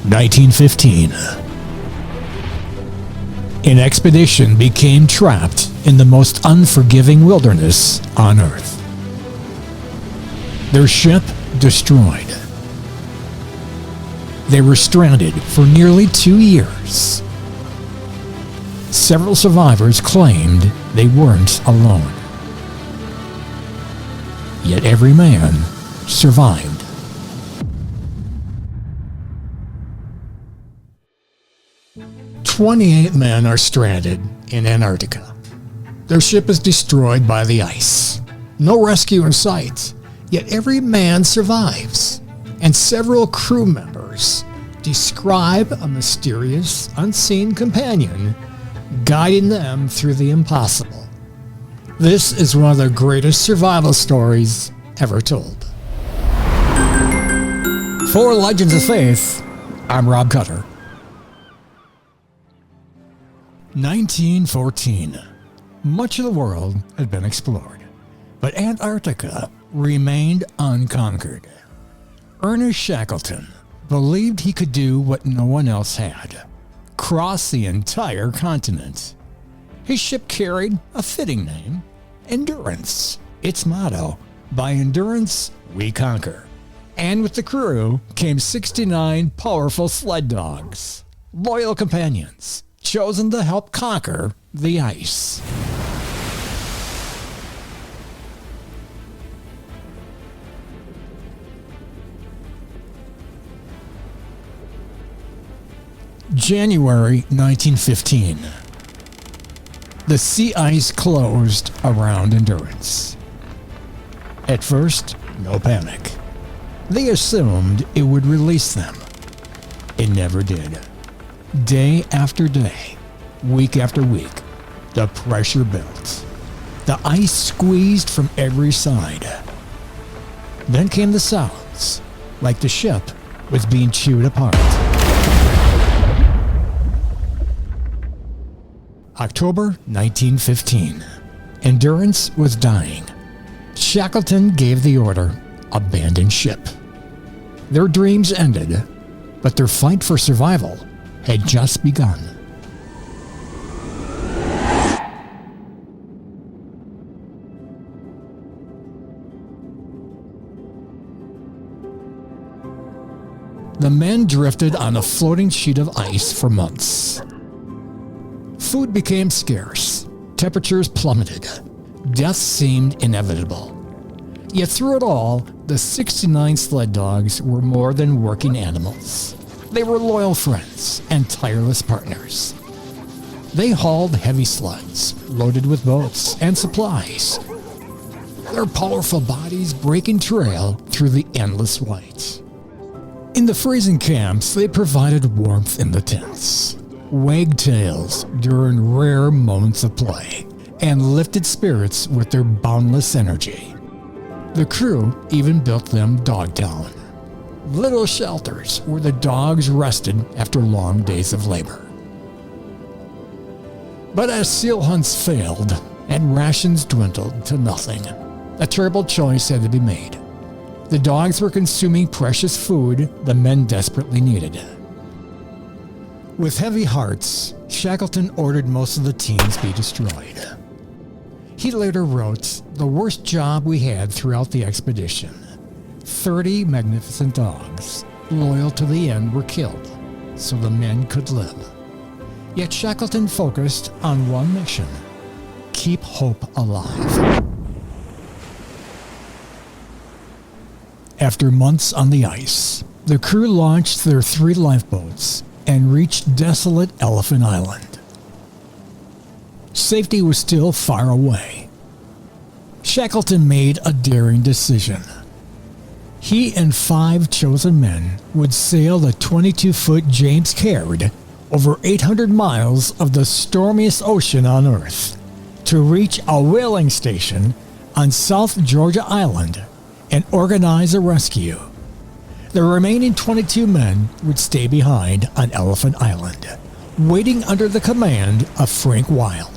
1915. An expedition became trapped in the most unforgiving wilderness on Earth. Their ship destroyed. They were stranded for nearly 2 years. Several survivors claimed they weren't alone. Yet every man survived. "28 men are stranded in Antarctica. Their ship is destroyed by the ice. No rescue in sight, yet every man survives, and several crew members describe a mysterious, unseen companion guiding them through the impossible. This is one of the greatest survival stories ever told." For Legends of Faith, I'm Rob Cutter. 1914. Much of the world had been explored, but Antarctica remained unconquered. Ernest Shackleton believed he could do what no one else had: cross the entire continent. His ship carried a fitting name: Endurance. Its motto: "By endurance, we conquer." And with the crew came 69 powerful sled dogs, loyal companions, chosen to help conquer the ice. January 1915. The sea ice closed around Endurance. At first, no panic. They assumed it would release them. It never did. Day after day, week after week, the pressure built. The ice squeezed from every side. Then came the sounds, like the ship was being chewed apart. October 1915. Endurance was dying. Shackleton gave the order: abandon ship. Their dreams ended, but their fight for survival had just begun. The men drifted on a floating sheet of ice for months. Food became scarce. Temperatures plummeted. Death seemed inevitable. Yet through it all, the 69 sled dogs were more than working animals. They were loyal friends and tireless partners. They hauled heavy sleds, loaded with boats and supplies, their powerful bodies breaking trail through the endless white. In the freezing camps, they provided warmth in the tents, wagged tails during rare moments of play, and lifted spirits with their boundless energy. The crew even built them Dogtown, little shelters where the dogs rested after long days of labor. But as seal hunts failed and rations dwindled to nothing, a terrible choice had to be made. The dogs were consuming precious food the men desperately needed. With heavy hearts, Shackleton ordered most of the teams be destroyed. He later wrote, "The worst job we had throughout the expedition. 30 magnificent dogs, loyal to the end, were killed so the men could live." Yet Shackleton focused on one mission: keep hope alive. After months on the ice, the crew launched their 3 lifeboats and reached desolate Elephant Island. Safety was still far away. Shackleton made a daring decision. He and 5 chosen men would sail the 22-foot James Caird over 800 miles of the stormiest ocean on Earth to reach a whaling station on South Georgia Island and organize a rescue. The remaining 22 men would stay behind on Elephant Island, waiting under the command of Frank Wild.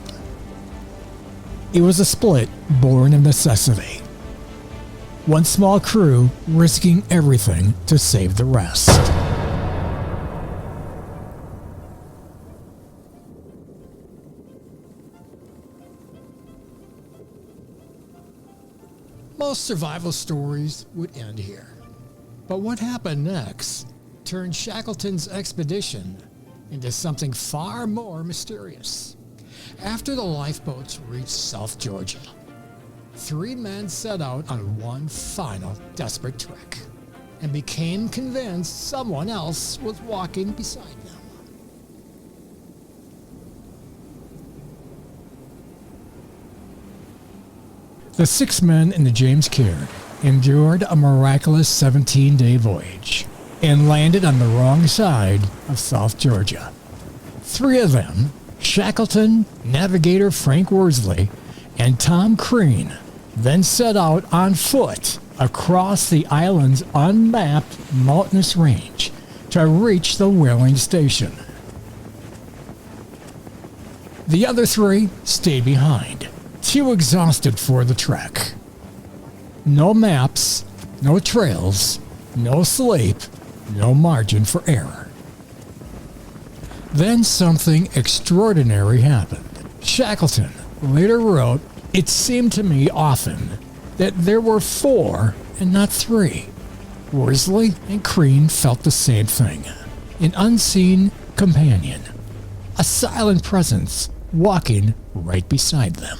It was a split born of necessity. One small crew risking everything to save the rest. most survival stories would end here. But what happened next turned Shackleton's expedition into something far more mysterious. After the lifeboats reached South Georgia, 3 men set out on one final desperate trek and became convinced someone else was walking beside them. The 6 men in the James Caird endured a miraculous 17-day voyage and landed on the wrong side of South Georgia. 3 of them, Shackleton, navigator Frank Worsley, and Tom Crean, then set out on foot across the island's unmapped mountainous range to reach the whaling station. The other 3 stayed behind, too exhausted for the trek. No maps, no trails, no sleep, no margin for error. Then something extraordinary happened. Shackleton later wrote, "It seemed to me often that there were 4 and not 3. Worsley and Crean felt the same thing. An unseen companion, a silent presence walking right beside them."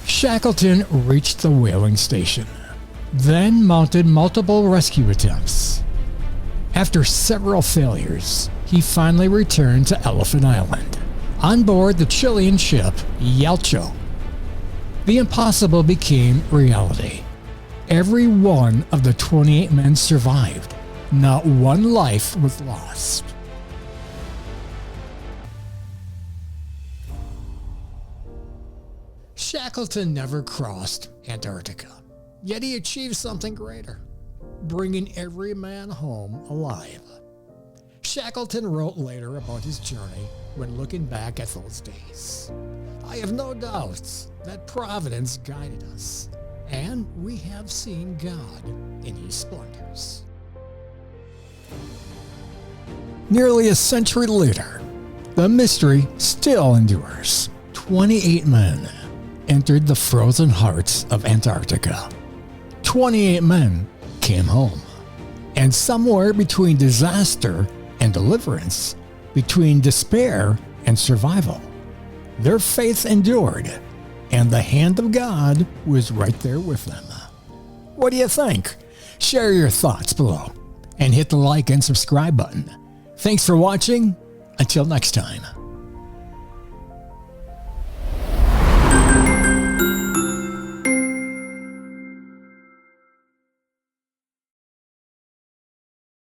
Shackleton reached the whaling station, then mounted multiple rescue attempts. After several failures, he finally returned to Elephant Island, on board the Chilean ship Yelcho. The impossible became reality. Every one of the 28 men survived. Not one life was lost. Shackleton never crossed Antarctica, yet he achieved something greater, bringing every man home alive. Shackleton wrote later about his journey when looking back at those days. "I have no doubts that Providence guided us, and we have seen God in his splendors." Nearly a century later, the mystery still endures. 28 men entered the frozen hearts of Antarctica. 28 men came home. And somewhere between disaster and deliverance, between despair and survival, their faith endured, and the hand of God was right there with them. What do you think? Share your thoughts below and hit the like and subscribe button. Thanks for watching. Until next time.